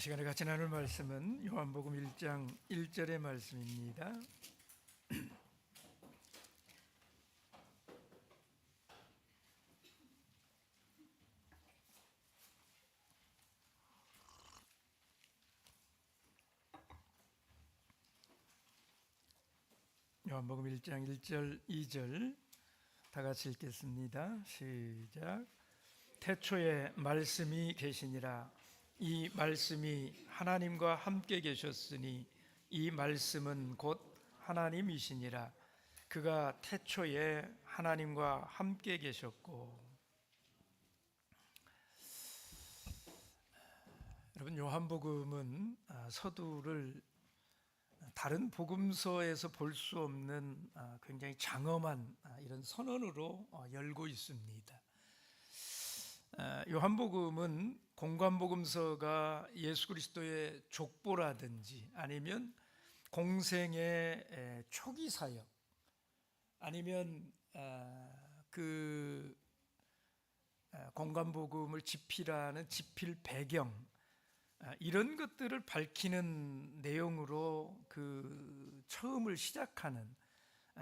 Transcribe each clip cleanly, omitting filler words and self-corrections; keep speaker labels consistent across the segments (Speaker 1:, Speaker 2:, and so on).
Speaker 1: 시간에 같이 나눌 말씀은 요한복음 1장 1절의 말씀입니다. 요한복음 1장 1절 2절 다 같이 읽겠습니다. 시작. 태초에 말씀이 계시니라. 이 말씀이 하나님과 함께 계셨으니 이 말씀은 곧 하나님이시니라. 그가 태초에 하나님과 함께 계셨고. 여러분, 요한복음은 서두를 다른 복음서에서 볼 수 없는 굉장히 장엄한 이런 선언으로 열고 있습니다. 요한복음은 공관복음서가 예수 그리스도의 족보라든지 아니면 공생의 초기 사역 아니면 그 공관복음을 집필하는 집필 배경 이런 것들을 밝히는 내용으로 그 처음을 시작하는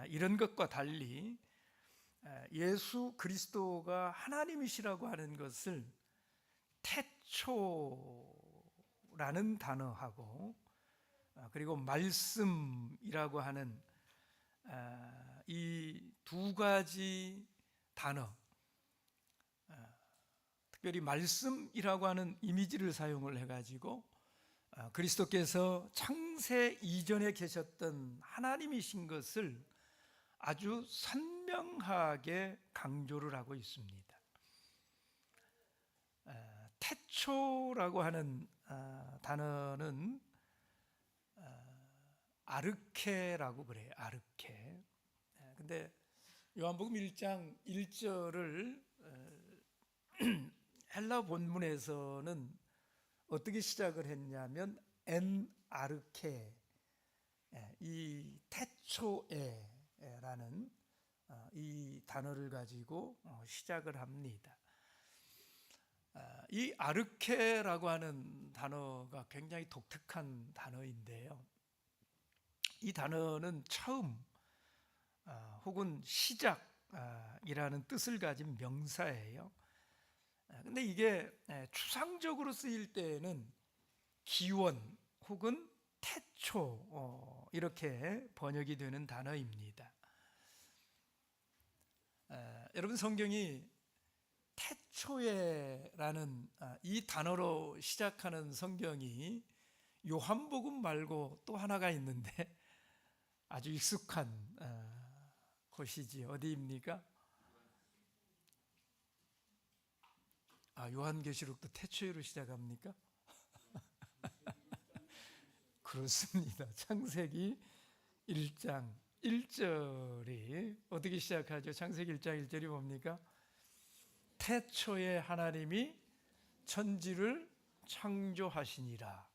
Speaker 1: 이런 것과 달리 예수 그리스도가 하나님이시라고 하는 것을 태초라는 단어하고 그리고 말씀이라고 하는 이 두 가지 단어, 특별히 말씀이라고 하는 이미지를 사용을 해가지고 그리스도께서 창세 이전에 계셨던 하나님이신 것을 아주 선명하게 강조를 하고 있습니다. 태초라고 하는 단어는 아르케라고 그래요. 아르케. 근데 요한복음 1장 1절을 헬라 본문에서는 어떻게 시작을 했냐면 엔 아르케, 이 태초에라는 이 단어를 가지고 시작을 합니다. 이 아르케라고 하는 단어가 굉장히 독특한 단어인데요. 이 단어는 처음 혹은 시작이라는 뜻을 가진 명사예요. 근데 이게 추상적으로 쓰일 때에는 기원 혹은 태초 이렇게 번역이 되는 단어입니다. 여러분, 성경이 태초에라는 이 단어로 시작하는 성경이 요한복음 말고 또 하나가 있는데 아주 익숙한 곳이지. 어디입니까? 요한계시록도 태초에로 시작합니까? 그렇습니다. 창세기 1장 1절이 어떻게 시작하죠? 창세기 1장 1절이 뭡니까? 태초에 하나님이 천지를 창조하시니라.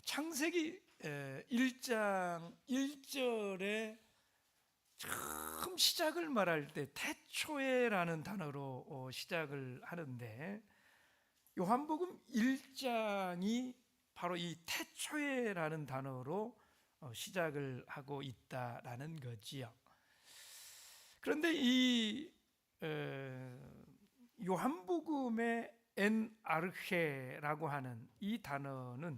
Speaker 1: 창세기 1장 1절에 처음 시작을 말할 때 태초에라는 단어로 시작을 하는데 요한복음 1장이 바로 이 태초에라는 단어로 시작을 하고 있다라는 거지요. 그런데 이 요한복음의 엔아르헤라고 하는 이 단어는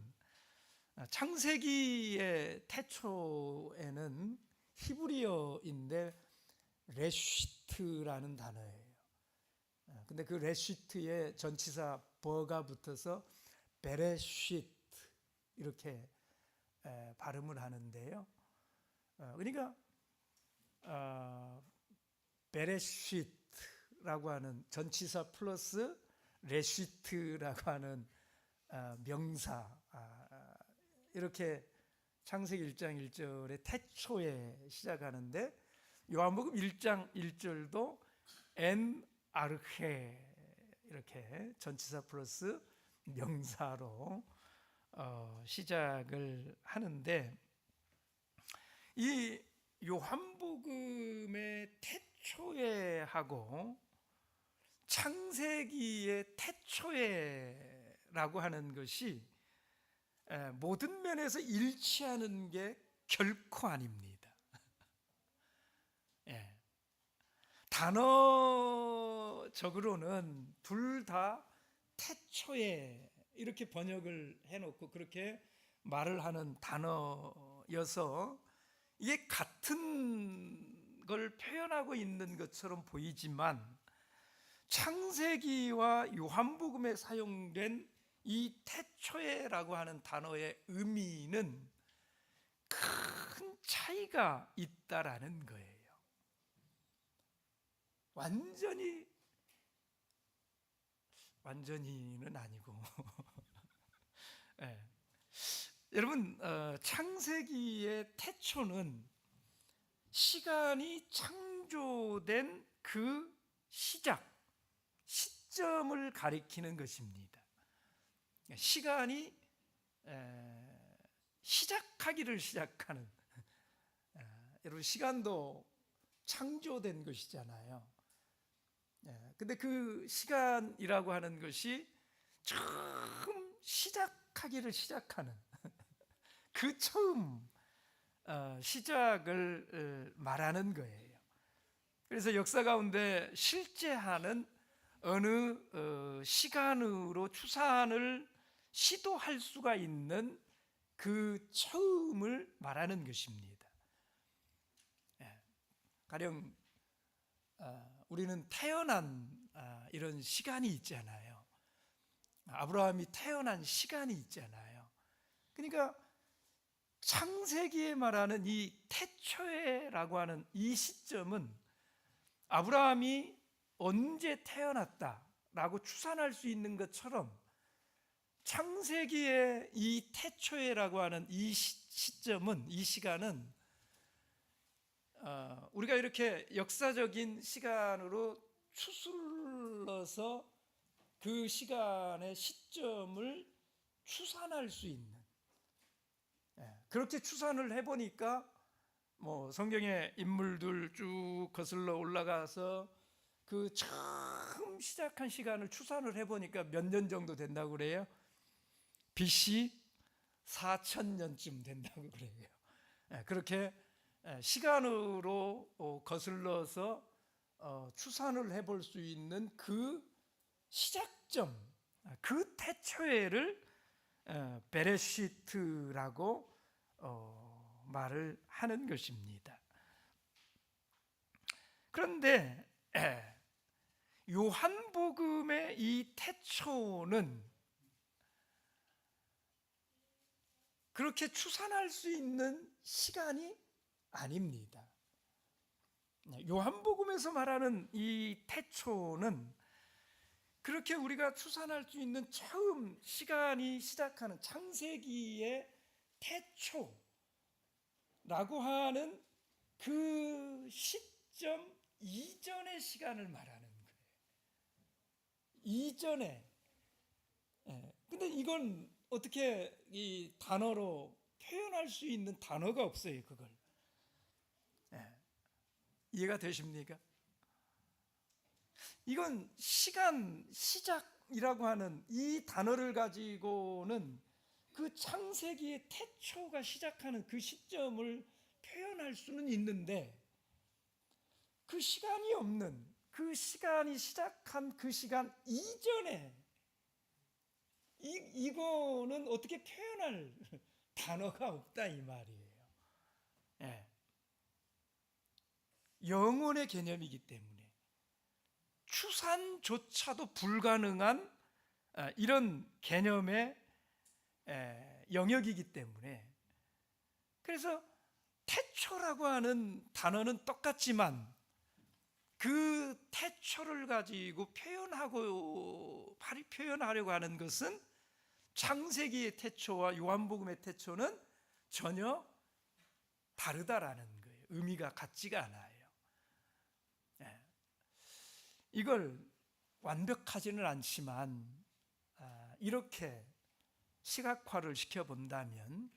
Speaker 1: 창세기의 태초에는 히브리어인데 레쉬트라는 단어예요. 근데 그 레쉬트에 전치사 버가 붙어서 베레쉬트 이렇게 발음을 하는데요. 그러니까 베레쉬트라고 하는 전치사 플러스 레쉬트라고 하는 명사, 이렇게 창세기 1장 1절에 태초에 시작하는데 요한복음 1장 1절도 엔 아르헤 이렇게 전치사 플러스 명사로 시작을 하는데 이 요한복음의 태초에 하고 창세기의 태초에 하는 것이 모든 면에서 일치하는 게 결코 아닙니다. 예. 단어적으로는 둘 다 태초에 이렇게 번역을 해놓고 그렇게 말을 하는 단어여서 이게 같은 걸 표현하고 있는 것처럼 보이지만 창세기와 요한복음에 사용된 이 태초에라고 하는 단어의 의미는 큰 차이가 있다라는 거예요. 완전히는 아니고 네. 여러분, 창세기의 태초는 시간이 창조된 그 시점을 가리키는 것입니다. 시간이 시작하기를 시작하는, 여러분, 시간도 창조된 것이잖아요. 근데 그 시간이라고 하는 것이 처음 시작하기를 시작하는 그 처음 시작을 말하는 거예요. 그래서 역사 가운데 실제하는 어느 시간으로 추산을 시도할 수가 있는 그 처음을 말하는 것입니다. 가령 우리는 태어난 이런 시간이 있잖아요. 아브라함이 태어난 시간이 있잖아요. 그러니까 창세기에 말하는 이 태초에라고 하는 이 시점은 아브라함이 언제 태어났다라고 추산할 수 있는 것처럼 창세기의 이 태초에라고 하는 이 시점은, 이 시간은 우리가 이렇게 역사적인 시간으로 추슬러서 그 시간의 시점을 추산할 수 있는, 그렇게 추산을 해보니까 뭐 성경의 인물들 쭉 거슬러 올라가서 그 처음 시작한 시간을 추산을 해보니까 몇 년 정도 된다고 그래요? BC 4000년쯤 된다고 그래요. 그렇게 시간으로 거슬러서 추산을 해볼 수 있는 그 시작점, 그 태초에를 베레시트라고 말을 하는 것입니다. 그런데 요한복음의 이 태초는 그렇게 추산할 수 있는 시간이 아닙니다. 요한복음에서 말하는 이 태초는 그렇게 우리가 추산할 수 있는 처음 시간이 시작하는 창세기의 태초라고 하는 그 시점 이전의 시간을 말하는 거예요. 이전에. 근데 이건 어떻게 이 단어로 표현할 수 있는 단어가 없어요, 그걸. 이해가 되십니까? 이건 시간, 시작이라고 하는 이 단어를 가지고는 그 창세기의 태초가 시작하는 그 시점을 표현할 수는 있는데 그 시간이 없는, 그 시간이 시작한 그 시간 이전에 이거는 어떻게 표현할 단어가 없다 이 말이에요. 영혼의 개념이기 때문에 추산조차도 불가능한 이런 개념의 영역이기 때문에, 그래서 태초라고 하는 단어는 똑같지만 그 태초를 가지고 표현하려고 하는 것은 창세기의 태초와 요한복음의 태초는 전혀 다르다라는 거예요. 의미가 같지가 않아요. 이걸 완벽하지는 않지만 이렇게 시각화를 시켜본다면,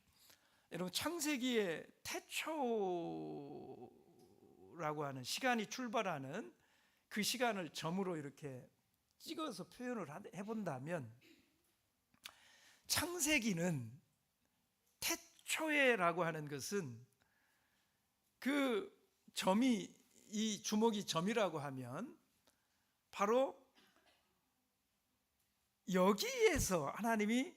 Speaker 1: 여러분, 창세기의 태초라고 하는 시간이 출발하는 그 시간을 점으로 이렇게 찍어서 표현을 해본다면 창세기는 태초에라고 하는 것은 그 점이, 이 주먹이 점이라고 하면 바로 여기에서 하나님이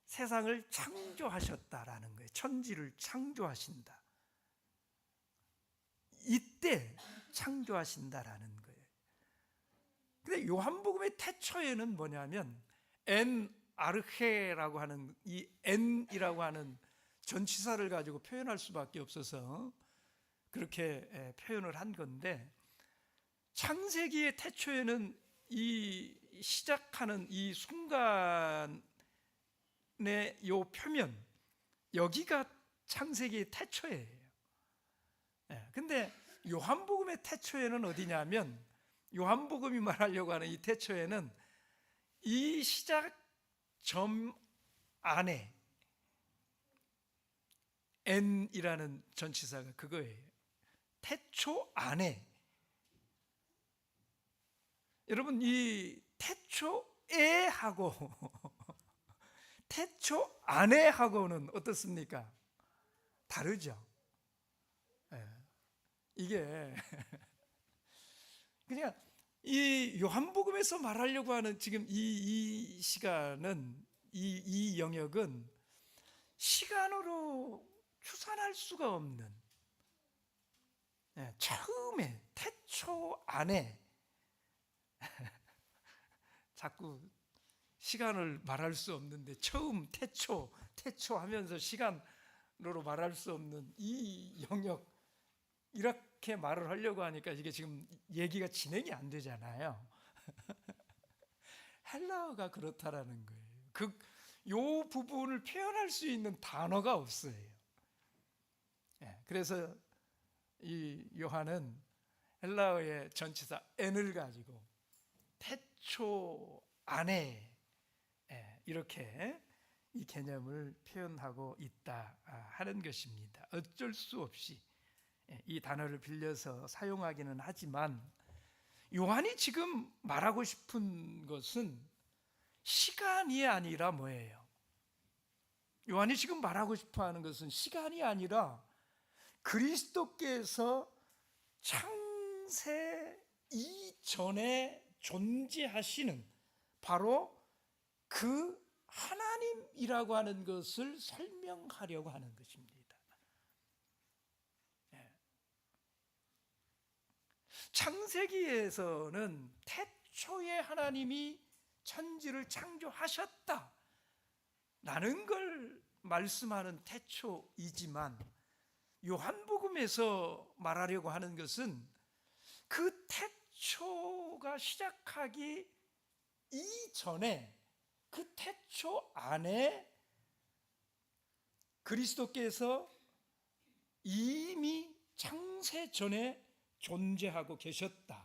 Speaker 1: 세상을 창조하셨다라는 거예요. 천지를 창조하신다. 이때 창조하신다라는 거예요. 근데 요한복음의 태초에는 뭐냐면 엔 아르헤라고 하는 이 엔이라고 하는 전치사를 가지고 표현할 수밖에 없어서 그렇게 표현을 한 건데, 창세기의 태초에는 이 시작하는 이 순간의 요 표면, 여기가 창세기의 태초예요. 근데 요한복음의 태초에는 어디냐면, 요한복음이 말하려고 하는 이 태초에는 이 시작점 안에 n이라는 전치사가 그거예요. 태초 안에. 여러분, 이 태초에 하고 태초 안에 하고는 어떻습니까? 다르죠. 이게 그냥 이 요한복음에서 말하려고 하는 지금 이 시간은, 이 영역은 시간으로 추산할 수가 없는, 처음에 태초 안에 자꾸 시간을 말할 수 없는데 처음 태초 하면서 시간으로 말할 수 없는 이 영역, 이렇게 말을 하려고 하니까 이게 지금 얘기가 진행이 안 되잖아요. 헬라어가 그렇다라는 거예요. 요 부분을 표현할 수 있는 단어가 없어요. 그래서 이 요한은 헬라어의 전치사 n을 가지고 태초 안에 이렇게 이 개념을 표현하고 있다 하는 것입니다. 어쩔 수 없이 이 단어를 빌려서 사용하기는 하지만, 요한이 지금 말하고 싶은 것은 시간이 아니라 뭐예요? 요한이 지금 말하고 싶어 하는 것은 시간이 아니라 그리스도께서 창세 이전에 존재하시는 바로 그 하나님이라고 하는 것을 설명하려고 하는 것입니다. 창세기에서는 태초에 하나님이 천지를 창조하셨다 라는 걸 말씀하는 태초이지만, 요한복음에서 말하려고 하는 것은 그 태초가 시작하기 이전에, 그 태초 안에 그리스도께서 이미 창세 전에 존재하고 계셨다.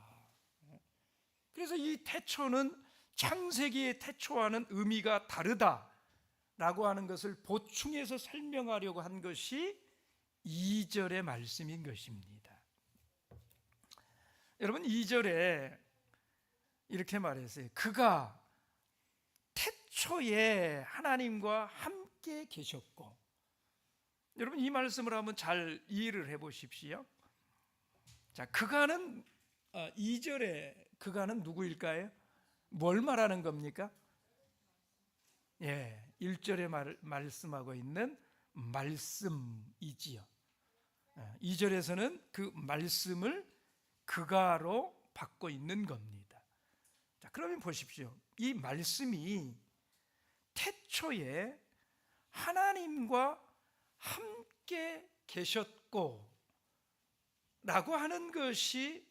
Speaker 1: 그래서 이 태초는 창세기의 태초와는 의미가 다르다라고 하는 것을 보충해서 설명하려고 한 것이 2절의 말씀인 것입니다. 여러분, 2절에 이렇게 말했어요. 그가 태초에 하나님과 함께 계셨고. 여러분, 이 말씀을 한번 잘 이해를 해보십시오. 자, 그가는 2절에 그가는 누구일까요? 뭘 말하는 겁니까? 1절에 말씀하고 있는 말씀이지요. 2절에서는 그 말씀을 그가로 받고 있는 겁니다. 자, 그러면 보십시오. 이 말씀이 태초에 하나님과 함께 계셨고 라고 하는 것이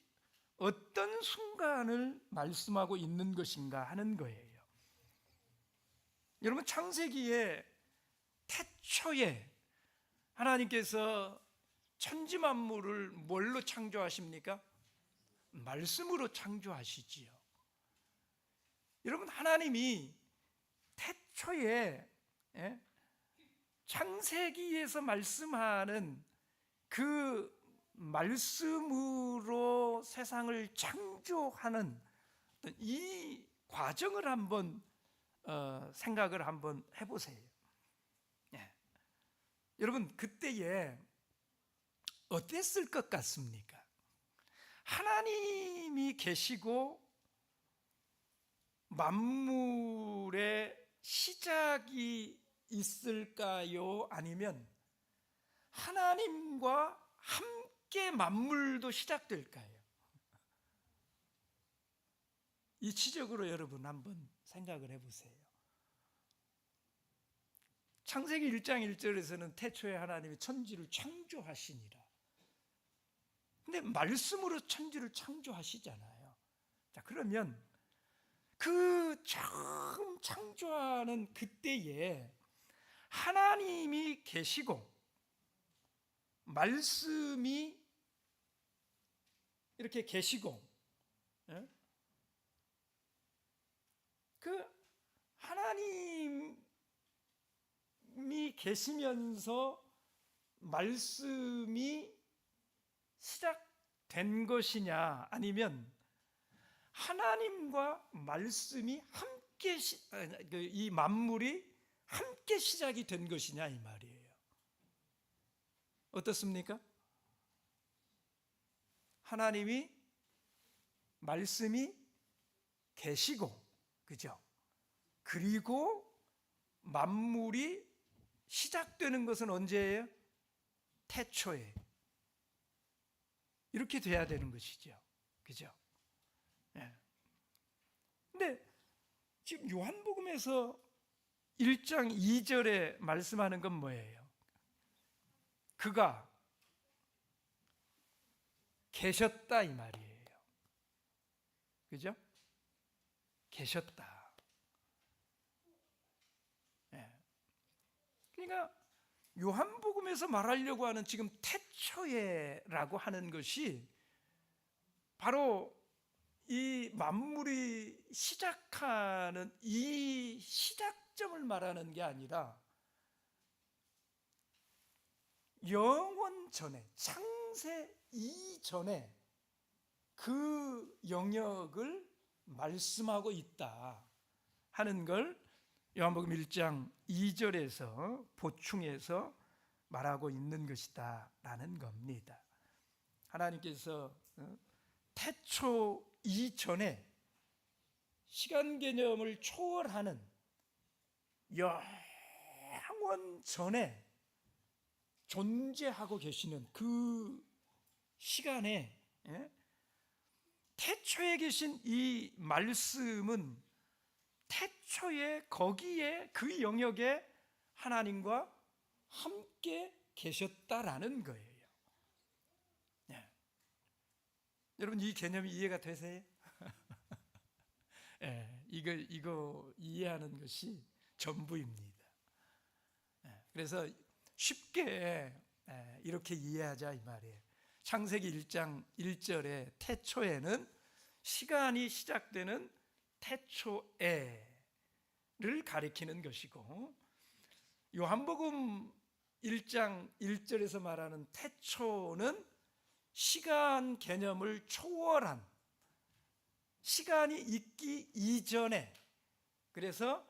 Speaker 1: 어떤 순간을 말씀하고 있는 것인가 하는 거예요. 여러분, 창세기의 태초에 하나님께서 천지 만물을 뭘로 창조하십니까? 말씀으로 창조하시지요. 여러분, 하나님이 태초에 창세기에서 말씀하는 그 말씀으로 세상을 창조하는 이 과정을 한번 생각을 한번 해보세요. 예. 여러분 그때에 어땠을 것 같습니까? 하나님이 계시고 만물의 시작이 있을까요? 아니면 하나님과 함께 만물도 시작될까요? 이치적으로 여러분 한번 생각을 해보세요. 창세기 1장 1절에서는 태초에 하나님이 천지를 창조하시니라. 근데 말씀으로 천지를 창조하시잖아요. 자, 그러면 그 처음 창조하는 그때에 하나님이 계시고 말씀이 이렇게 계시고, 그 하나님이 계시면서 말씀이 시작된 것이냐, 아니면 하나님과 말씀이 함께 이 만물이 함께 시작이 된 것이냐 이 말이에요. 어떻습니까? 하나님이 말씀이 계시고, 그죠? 그리고 만물이 시작되는 것은 언제예요? 태초에. 이렇게 돼야 되는 것이죠. 그죠? 예. 근데 지금 요한복음에서 1장 2절에 말씀하는 건 뭐예요? 그가 계셨다 이 말이에요. 그죠? 계셨다. 예. 그러니까 요한복음에서 말하려고 하는 지금 태초에라고 하는 것이 바로 이 만물이 시작하는 이 시작점을 말하는 게 아니라 영원 전에, 창세 이전에 그 영역을 말씀하고 있다 하는 걸 요한복음 1장 2절에서 보충해서 말하고 있는 것이다 라는 겁니다. 하나님께서 태초 이전에 시간 개념을 초월하는 영원 전에 존재하고 계시는 그 시간에, 태초에 계신 이 말씀은 태초에 거기에 그 영역에 하나님과 함께 계셨다라는 거예요. 네. 여러분 이 개념이 이해가 되세요? 네, 이거 이해하는 것이 전부입니다. 네, 그래서 쉽게 이렇게 이해하자 이 말이에요. 창세기 1장 1절에 태초에는 시간이 시작되는 태초에를 가리키는 것이고, 요한복음 1장 1절에서 말하는 태초는 시간 개념을 초월한, 시간이 있기 이전에, 그래서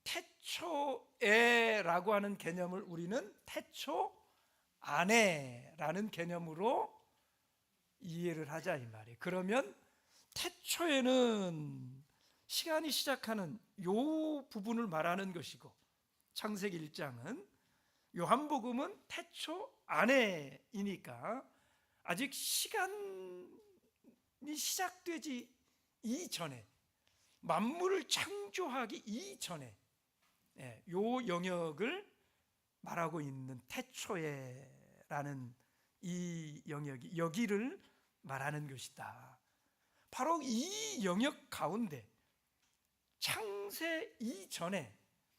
Speaker 1: 태초에라고 하는 개념을 우리는 태초 안에라는 개념으로 이해를 하자 이 말이에요. 그러면 태초에는 시간이 시작하는 요 부분을 말하는 것이고, 창세기 1장은, 요한복음은 태초 안에이니까 아직 시간이 시작되지 이전에, 만물을 창조하기 이전에 요 영역을 말하고 있는 태초에라는 이 영역이, 여기를 말하는 것이다. 바로 이 영역 가운데 창세 이전에,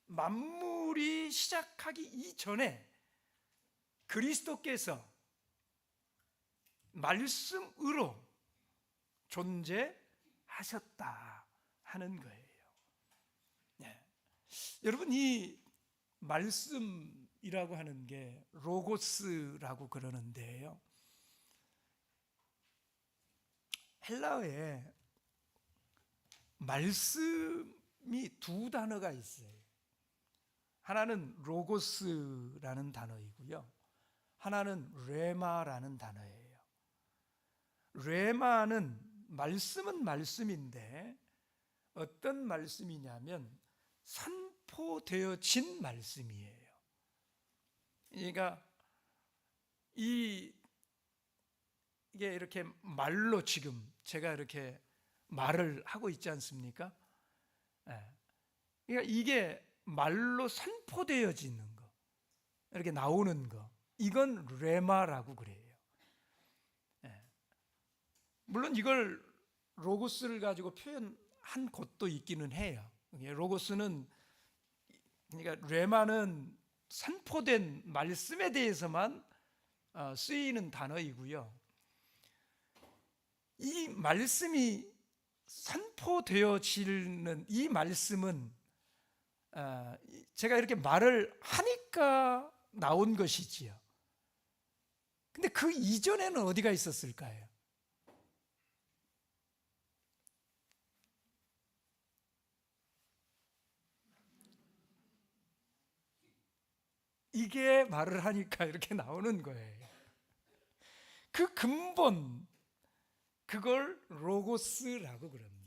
Speaker 1: 만물이 시작하기 이전에 그리스도께서 말씀으로 존재하셨다 하는 거예요. 네. 여러분 이 말씀이라고 하는 게 로고스라고 그러는데요, 헬라어에 말씀이라고 두 단어가 있어요. 하나는 로고스라는 단어이고요. 하나는 레마라는 단어예요. 레마는 말씀은 말씀인데 어떤 말씀이냐면 선포되어진 말씀이에요. 그러니까 이게 이렇게 말로 지금 제가 이렇게 말을 하고 있지 않습니까? 그러니까 이게 말로 선포되어지는 거, 이렇게 나오는 거, 이건 레마라고 그래요. 물론 이걸 로고스를 가지고 표현한 곳도 있기는 해요. 로고스는, 그러니까 레마는 선포된 말씀에 대해서만 쓰이는 단어이고요. 이 말씀이 선포되어지는 이 말씀은 제가 이렇게 말을 하니까 나온 것이지요. 근데 그 이전에는 어디가 있었을까요? 이게 말을 하니까 이렇게 나오는 거예요. 그 근본, 그걸 로고스라고 그럽니다.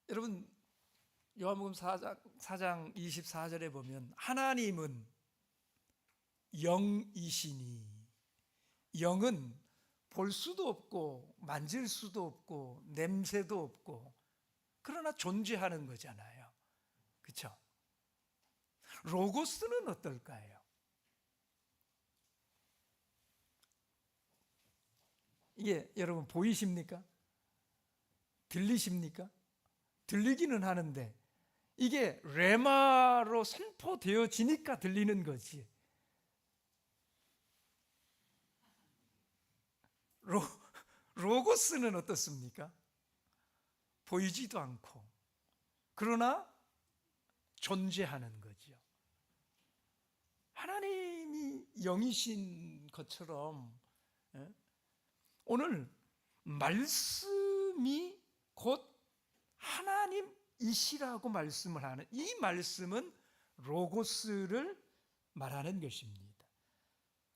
Speaker 1: 여러분, 요한복음 4장 24절에 보면 하나님은 영이시니, 영은 볼 수도 없고 만질 수도 없고 냄새도 없고 그러나 존재하는 거잖아요. 그렇죠? 로고스는 어떨까요? 이게 여러분 보이십니까? 들리십니까? 들리기는 하는데 이게 레마로 선포되어지니까 들리는 거지. 로고스는 어떻습니까? 보이지도 않고 그러나 존재하는 거죠. 하나님이 영이신 것처럼 오늘 말씀이 곧 하나님이시라고 말씀을 하는 이 말씀은 로고스를 말하는 것입니다.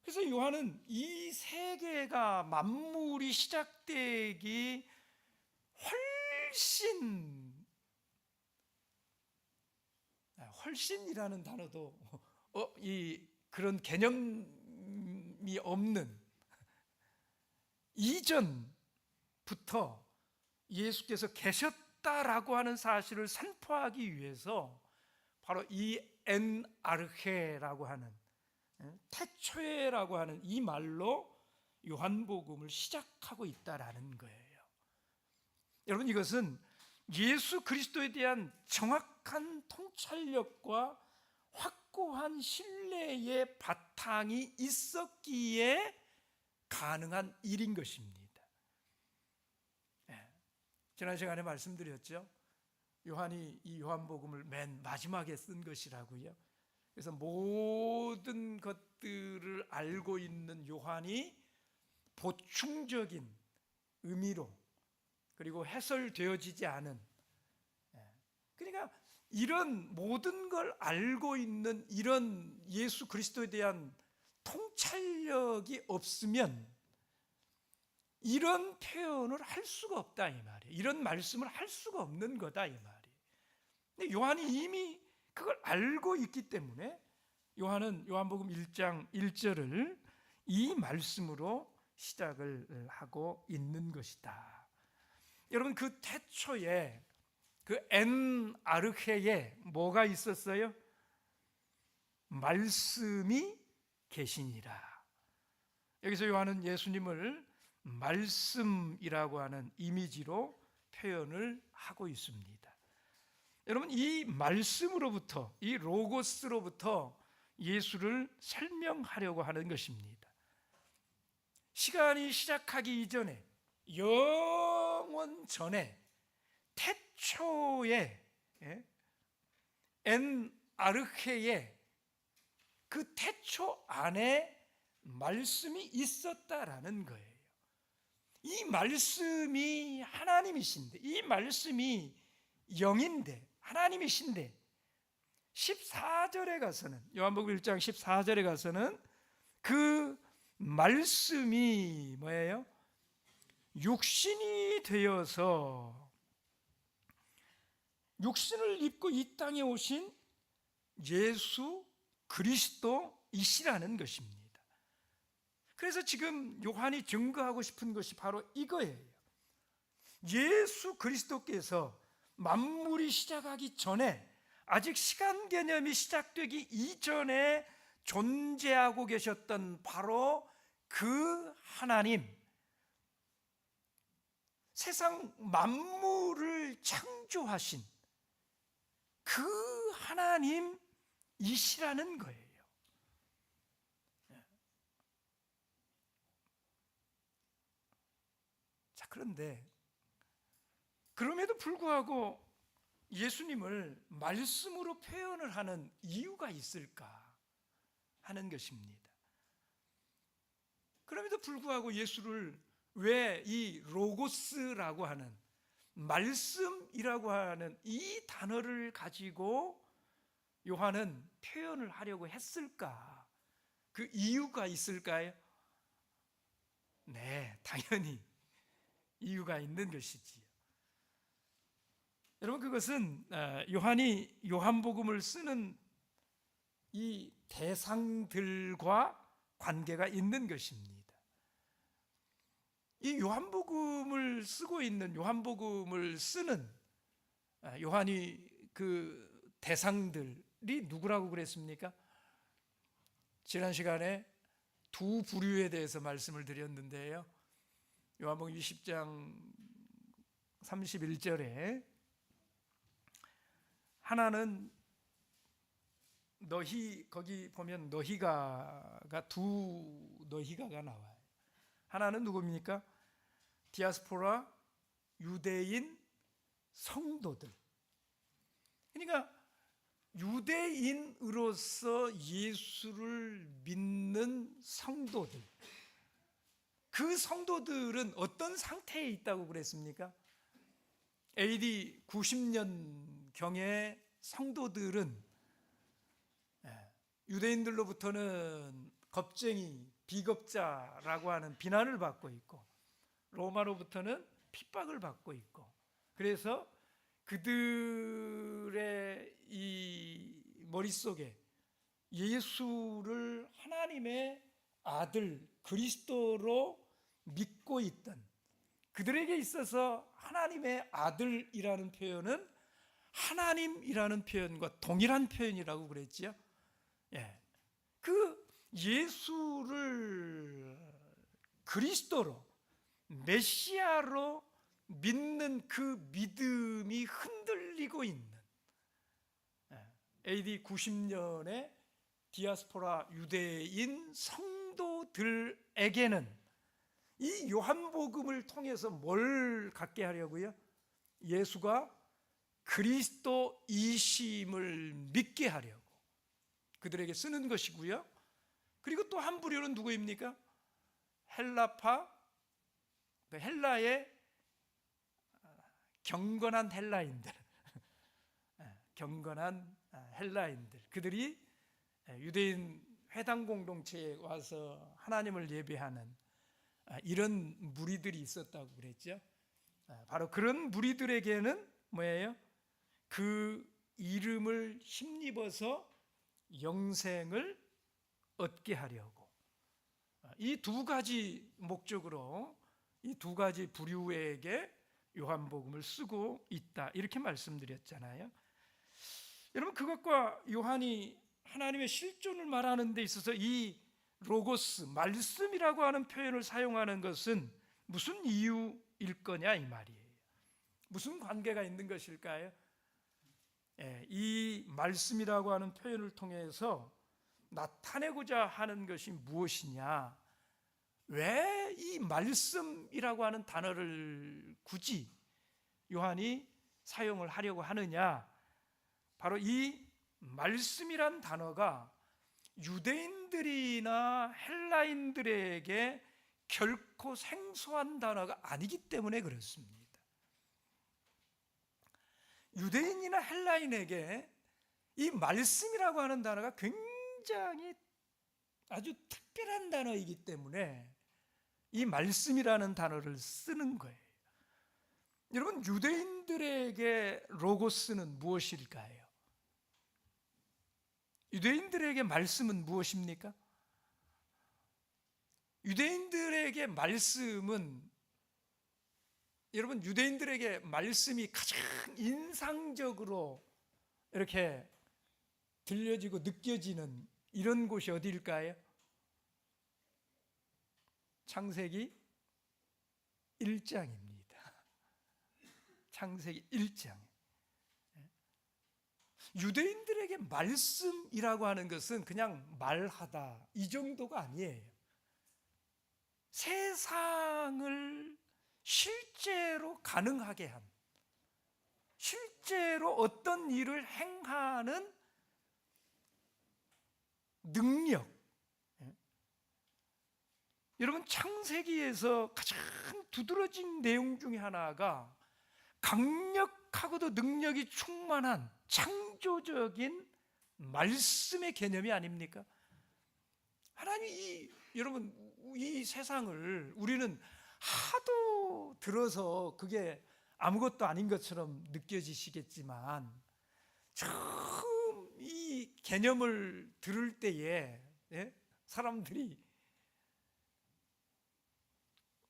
Speaker 1: 그래서 요한은 이 세계가 만물이 시작되기 훨씬이라는 단어도 그런 개념이 없는 이전부터 예수께서 계셨다라고 하는 사실을 선포하기 위해서 바로 이 엔아르헤라고 하는 태초에라고 하는 이 말로 요한복음을 시작하고 있다라는 거예요. 여러분, 이것은 예수 그리스도에 대한 정확한 통찰력과 확고한 신뢰의 바탕이 있었기에 가능한 일인 것입니다. 지난 시간에 말씀드렸죠. 요한이 이 요한복음을 맨 마지막에 쓴 것이라고요. 그래서 모든 것들을 알고 있는 요한이 보충적인 의미로 그리고 해설되어지지 않은, 그러니까 이런 모든 걸 알고 있는 이런 예수 그리스도에 대한 통찰력이 없으면 이런 표현을 할 수가 없다 이 말이에요. 이런 말씀을 할 수가 없는 거다 이 말이에요. 근데 요한이 이미 그걸 알고 있기 때문에 요한은 요한복음 1장 1절을 이 말씀으로 시작을 하고 있는 것이다. 여러분, 그 태초에 그 엔아르헤에 뭐가 있었어요? 말씀이 계시니라. 여기서 요한은 예수님을 말씀이라고 하는 이미지로 표현을 하고 있습니다. 여러분, 이 말씀으로부터, 이 로고스로부터 예수를 설명하려고 하는 것입니다. 시간이 시작하기 이전에, 영원 전에, 태초에, 엔아르헤에, 그 태초 안에 말씀이 있었다라는 거예요. 이 말씀이 하나님이신데, 이 말씀이 영인데 하나님이신데 14절에 가서는, 요한복음 1장 14절에 가서는 그 말씀이 뭐예요? 육신이 되어서 육신을 입고 이 땅에 오신 예수 그리스도이시라는 것입니다. 그래서 지금 요한이 증거하고 싶은 것이 바로 이거예요. 예수 그리스도께서 만물이 시작하기 전에, 아직 시간 개념이 시작되기 이전에 존재하고 계셨던 바로 그 하나님, 세상 만물을 창조하신 그 하나님이시라는 거예요. 자, 그런데 그럼에도 불구하고 예수님을 말씀으로 표현을 하는 이유가 있을까 하는 것입니다. 그럼에도 불구하고 예수를 왜 이 로고스라고 하는, 말씀이라고 하는 이 단어를 가지고 요한은 표현을 하려고 했을까? 그 이유가 있을까요? 네, 당연히 이유가 있는 것이지요. 여러분, 그것은 요한이 요한복음을 쓰는 이 대상들과 관계가 있는 것입니다. 이 요한복음을 쓰고 있는, 요한복음을 쓰는 요한이 그 대상들이 누구라고 그랬습니까? 지난 시간에 두 부류에 대해서 말씀을 드렸는데요, 요한복음 20장 31절에 하나는 너희, 거기 보면 너희가가 두 너희가가 나와요. 하나는 누굽니까? 디아스포라 유대인 성도들. 그러니까 유대인으로서 예수를 믿는 성도들. 그 성도들은 어떤 상태에 있다고 그랬습니까? AD 90년경의 성도들은 유대인들로부터는 겁쟁이, 비겁자라고 하는 비난을 받고 있고, 로마로부터는 핍박을 받고 있고, 그래서 그들의 이 머릿속에 예수를 하나님의 아들 그리스도로 믿고 있던, 그들에게 있어서 하나님의 아들이라는 표현은 하나님이라는 표현과 동일한 표현이라고 그랬지요. 예. 그 예수를 그리스도로, 메시아로 믿는 그 믿음이 흔들리고 있는 AD 90년의 디아스포라 유대인 성도들에게는 이 요한복음을 통해서 뭘 갖게 하려고요? 예수가 그리스도이심을 믿게 하려고 그들에게 쓰는 것이고요. 그리고 또 한 부류는 누구입니까? 헬라파, 헬라의 경건한 헬라인들, 경건한 헬라인들, 그들이 유대인 회당 공동체에 와서 하나님을 예배하는 이런 무리들이 있었다고 그랬죠. 바로 그런 무리들에게는 뭐예요? 그 이름을 힘입어서 영생을 얻게 하려고, 이 두 가지 목적으로 이 두 가지 부류에게 요한복음을 쓰고 있다, 이렇게 말씀드렸잖아요. 여러분, 그것과 요한이 하나님의 실존을 말하는 데 있어서 이 로고스, 말씀이라고 하는 표현을 사용하는 것은 무슨 이유일 거냐, 이 말이에요. 무슨 관계가 있는 것일까요? 이 말씀이라고 하는 표현을 통해서 나타내고자 하는 것이 무엇이냐, 왜 이 말씀이라고 하는 단어를 굳이 요한이 사용을 하려고 하느냐, 바로 이 말씀이란 단어가 유대인들이나 헬라인들에게 결코 생소한 단어가 아니기 때문에 그렇습니다. 유대인이나 헬라인에게 이 말씀이라고 하는 단어가 굉장히 아주 특별한 단어이기 때문에 이 말씀이라는 단어를 쓰는 거예요. 여러분, 유대인들에게 로고스는 무엇일까요? 유대인들에게 말씀은 무엇입니까? 유대인들에게 말씀은, 여러분, 유대인들에게 말씀이 가장 인상적으로 이렇게 들려지고 느껴지는 이런 곳이 어디일까요? 창세기 1장입니다. 창세기 1장. 유대인들에게 말씀이라고 하는 것은 그냥 말하다 이 정도가 아니에요. 세상을 실제로 가능하게 한, 실제로 어떤 일을 행하는 능력. 여러분, 창세기에서 가장 두드러진 내용 중에 하나가 강력하고도 능력이 충만한 창조적인 말씀의 개념이 아닙니까? 하나님이, 여러분, 이 세상을 우리는 하도 들어서 그게 아무것도 아닌 것처럼 느껴지시겠지만, 처음 이 개념을 들을 때에 사람들이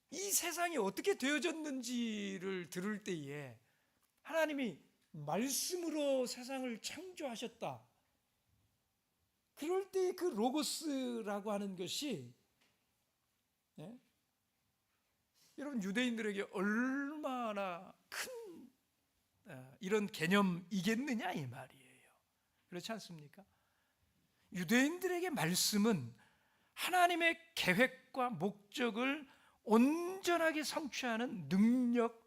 Speaker 1: 이 세상이 어떻게 되어졌는지를 들을 때에 하나님이 말씀으로 세상을 창조하셨다. 그럴 때 그 로고스라고 하는 것이 여러분, 유대인들에게 얼마나 큰 이런 개념이겠느냐 이 말이에요. 그렇지 않습니까? 유대인들에게 말씀은 하나님의 계획과 목적을 온전하게 성취하는 능력,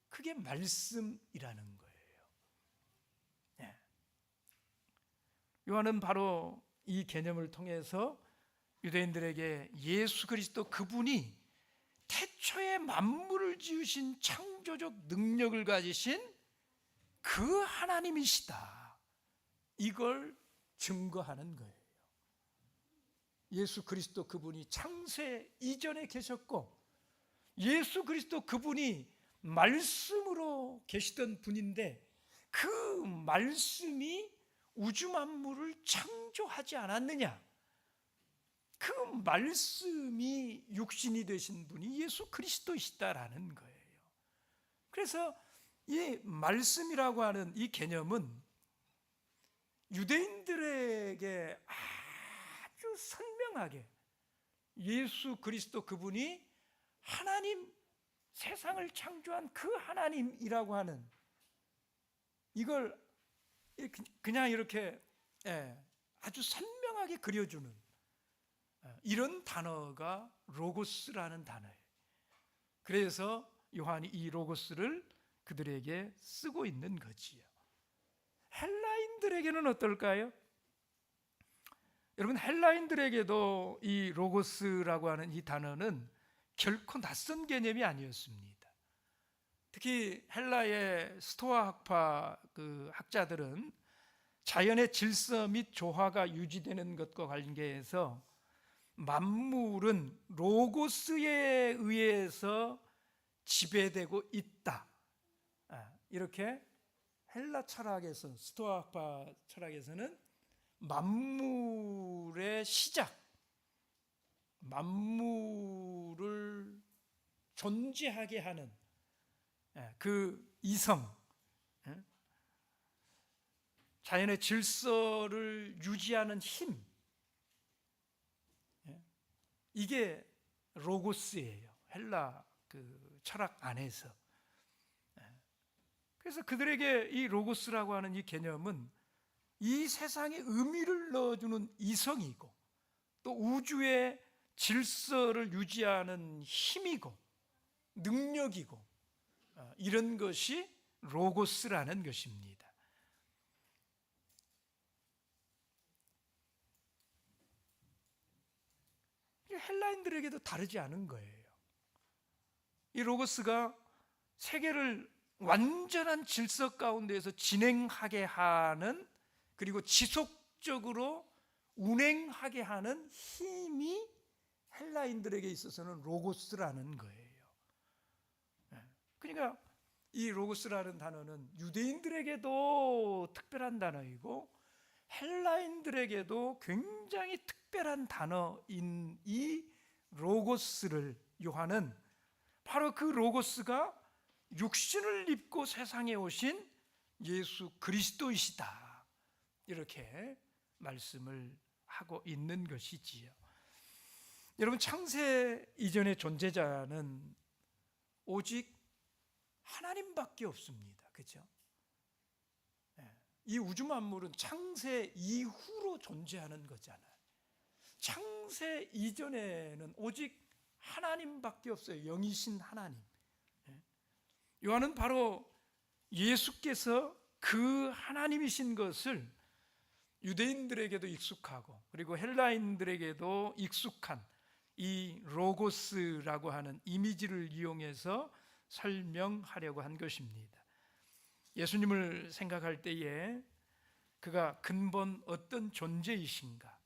Speaker 1: 그게 말씀이라는 거예요. 요한은 바로 이 개념을 통해서 유대인들에게 예수 그리스도 그분이 태초에 만물을 지으신 창조적 능력을 가지신 그 하나님이시다, 이걸 증거하는 거예요. 예수 그리스도 그분이 창세 이전에 계셨고, 예수 그리스도 그분이 말씀으로 계시던 분인데, 그 말씀이 우주 만물을 창조하지 않았느냐? 그 말씀이 육신이 되신 분이 예수 그리스도이시다라는 거예요. 그래서 이 말씀이라고 하는 이 개념은 유대인들에게 아주 선명하게 예수 그리스도 그분이 하나님, 세상을 창조한 그 하나님이라고 하는, 이걸 그냥 이렇게 아주 선명하게 그려주는 이런 단어가 로고스라는 단어예요. 그래서 요한이 이 로고스를 그들에게 쓰고 있는 거지요. 헬라인들에게는 어떨까요? 여러분, 헬라인들에게도 이 로고스라고 하는 이 단어는 결코 낯선 개념이 아니었습니다. 특히 헬라의 스토아 학파 그 학자들은 자연의 질서 및 조화가 유지되는 것과 관계해서 만물은 로고스에 의해서 지배되고 있다, 이렇게 헬라 철학에서, 스토아 학파 철학에서는 만물의 시작, 만물을 존재하게 하는 그 이성, 자연의 질서를 유지하는 힘, 이게 로고스예요. 헬라 그 철학 안에서. 그래서 그들에게 이 로고스라고 하는 이 개념은 이 세상에 의미를 넣어주는 이성이고, 또 우주의 질서를 유지하는 힘이고 능력이고, 이런 것이 로고스라는 것입니다. 헬라인들에게도 다르지 않은 거예요. 이 로고스가 세계를 완전한 질서 가운데에서 진행하게 하는, 그리고 지속적으로 운행하게 하는 힘이 헬라인들에게 있어서는 로고스라는 거예요. 그러니까 이 로고스라는 단어는 유대인들에게도 특별한 단어이고 헬라인들에게도 굉장히 특별한 단어인 이 로고스를 요한은 바로 그 로고스가 육신을 입고 세상에 오신 예수 그리스도이시다, 이렇게 말씀을 하고 있는 것이지요. 여러분, 창세 이전의 존재자는 오직 하나님밖에 없습니다. 그렇죠? 이 우주 만물은 창세 이후로 존재하는 거잖아요. 창세 이전에는 오직 하나님밖에 없어요. 영이신 하나님. 요한은 바로 예수께서 그 하나님이신 것을 유대인들에게도 익숙하고 그리고 헬라인들에게도 익숙한 이 로고스라고 하는 이미지를 이용해서 설명하려고 한 것입니다. 예수님을 생각할 때에 그가 근본 어떤 존재이신가,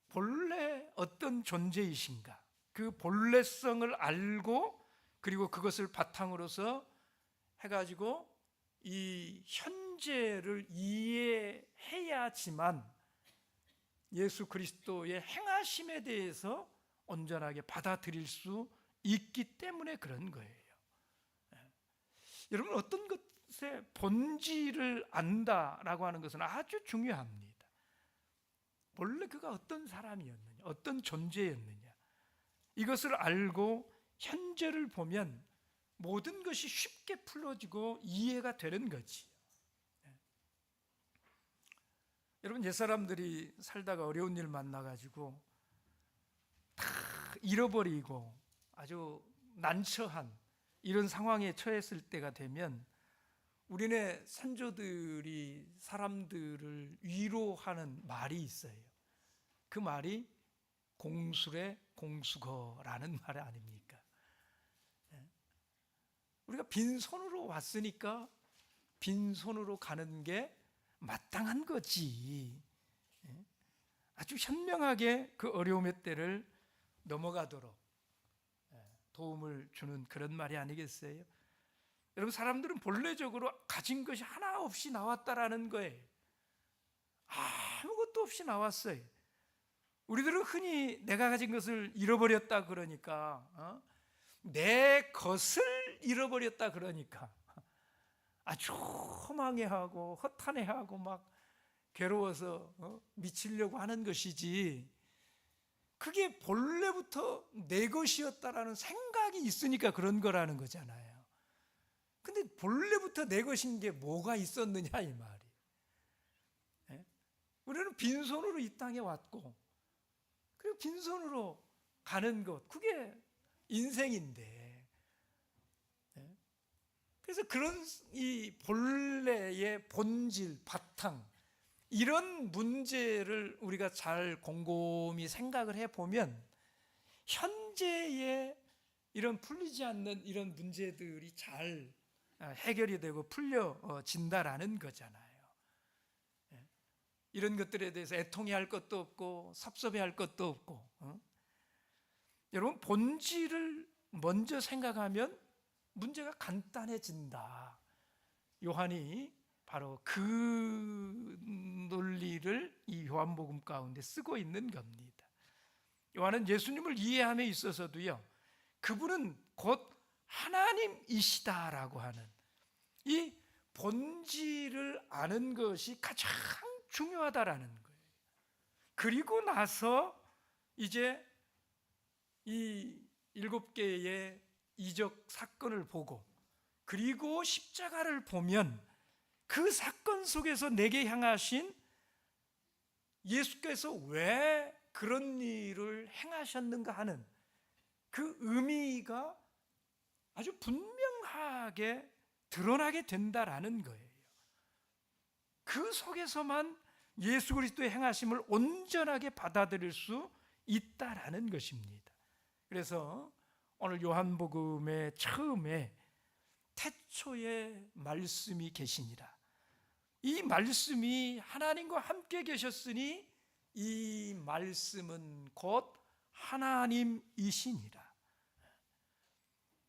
Speaker 1: 본래 어떤 존재이신가, 그 본래성을 알고 그리고 그것을 바탕으로서 해가지고 이 현재를 이해해야지만 예수 그리스도의 행하심에 대해서 온전하게 받아들일 수 있기 때문에 그런 거예요. 여러분, 어떤 것의 본질을 안다라고 하는 것은 아주 중요합니다. 원래 그가 어떤 사람이었느냐, 어떤 존재였느냐, 이것을 알고 현재를 보면 모든 것이 쉽게 풀어지고 이해가 되는 거지. 여러분, 옛사람들이 살다가 어려운 일 만나가지고 다 잃어버리고 아주 난처한 이런 상황에 처했을 때가 되면 우리네 선조들이 사람들을 위로하는 말이 있어요. 그 말이 공술의 공수거라는 말 아닙니까? 우리가 빈손으로 왔으니까 빈손으로 가는 게 마땅한 거지. 아주 현명하게 그 어려움의 때를 넘어가도록 도움을 주는 그런 말이 아니겠어요? 여러분, 사람들은 본래적으로 가진 것이 하나 없이 나왔다라는 거예요. 아무것도 없이 나왔어요. 우리들은 흔히 내가 가진 것을 잃어버렸다 그러니까, 내 것을 잃어버렸다 그러니까 아주 허망해하고 허탄해하고 막 괴로워서 미치려고 하는 것이지, 그게 본래부터 내 것이었다라는 생각이 있으니까 그런 거라는 거잖아요. 근데 본래부터 내 것인 게 뭐가 있었느냐 이 말이. 우리는 빈손으로 이 땅에 왔고 그리고 빈손으로 가는 것, 그게 인생인데, 그래서 그런 이 본래의 본질, 바탕, 이런 문제를 우리가 잘 곰곰이 생각을 해보면 현재의 이런 풀리지 않는 이런 문제들이 잘 해결이 되고 풀려진다라는 거잖아요. 이런 것들에 대해서 애통해할 것도 없고 섭섭해할 것도 없고, 여러분, 본질을 먼저 생각하면 문제가 간단해진다. 요한이 바로 그 논리를 이 요한복음 가운데 쓰고 있는 겁니다. 요한은 예수님을 이해함에 있어서도요, 그분은 곧 하나님이시다라고 하는 이 본질을 아는 것이 가장 중요하다라는 거예요. 그리고 나서 이제 이 7개의 이적 사건을 보고 그리고 십자가를 보면 그 사건 속에서 내게 향하신 예수께서 왜 그런 일을 행하셨는가 하는 그 의미가 아주 분명하게 드러나게 된다라는 거예요. 그 속에서만 예수 그리스도의 행하심을 온전하게 받아들일 수 있다라는 것입니다. 그래서 오늘 요한복음의 처음에 태초에 말씀이 계시니라. 이 말씀이 하나님과 함께 계셨으니 이 말씀은 곧 하나님이시니라.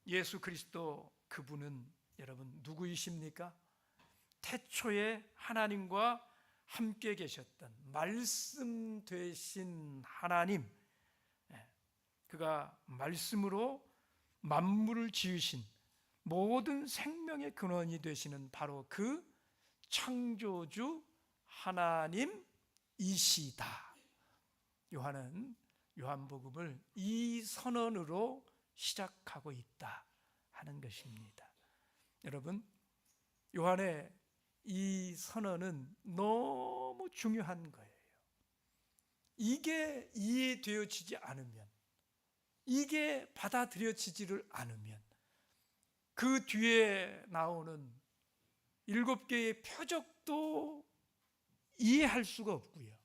Speaker 1: 예수 그리스도 그분은 여러분 누구이십니까? 태초에 하나님과 함께 계셨던 말씀 되신 하나님, 그가 말씀으로 만물을 지으신 모든 생명의 근원이 되시는 바로 그 창조주 하나님이시다. 요한은 요한복음을 이 선언으로 시작하고 있다 하는 것입니다. 여러분, 요한의 이 선언은 너무 중요한 거예요. 이게 이해되어지지 않으면, 이게 받아들여지지를 않으면 그 뒤에 나오는 7개의 표적도 이해할 수가 없고요,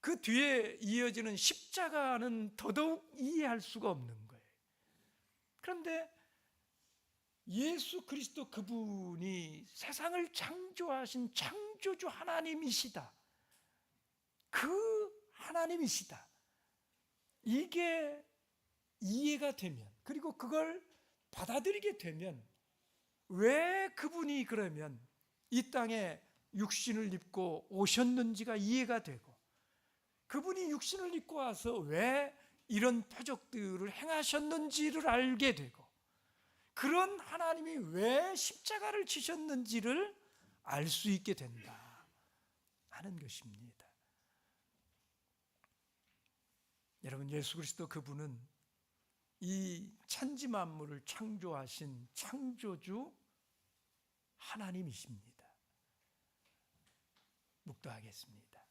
Speaker 1: 그 뒤에 이어지는 십자가는 더더욱 이해할 수가 없는 거예요. 그런데 예수 그리스도 그분이 세상을 창조하신 창조주 하나님이시다, 그 하나님이시다, 이게 이해가 되면, 그리고 그걸 받아들이게 되면 왜 그분이 그러면 이 땅에 육신을 입고 오셨는지가 이해가 되고, 그분이 육신을 입고 와서 왜 이런 표적들을 행하셨는지를 알게 되고, 그런 하나님이 왜 십자가를 지셨는지를 알 수 있게 된다 하는 것입니다. 여러분, 예수 그리스도 그분은 이 천지 만물을 창조하신 창조주 하나님이십니다. 묵도하겠습니다.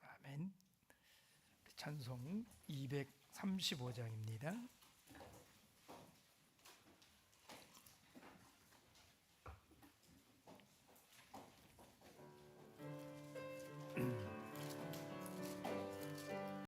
Speaker 1: 아멘. 찬송 235장입니다.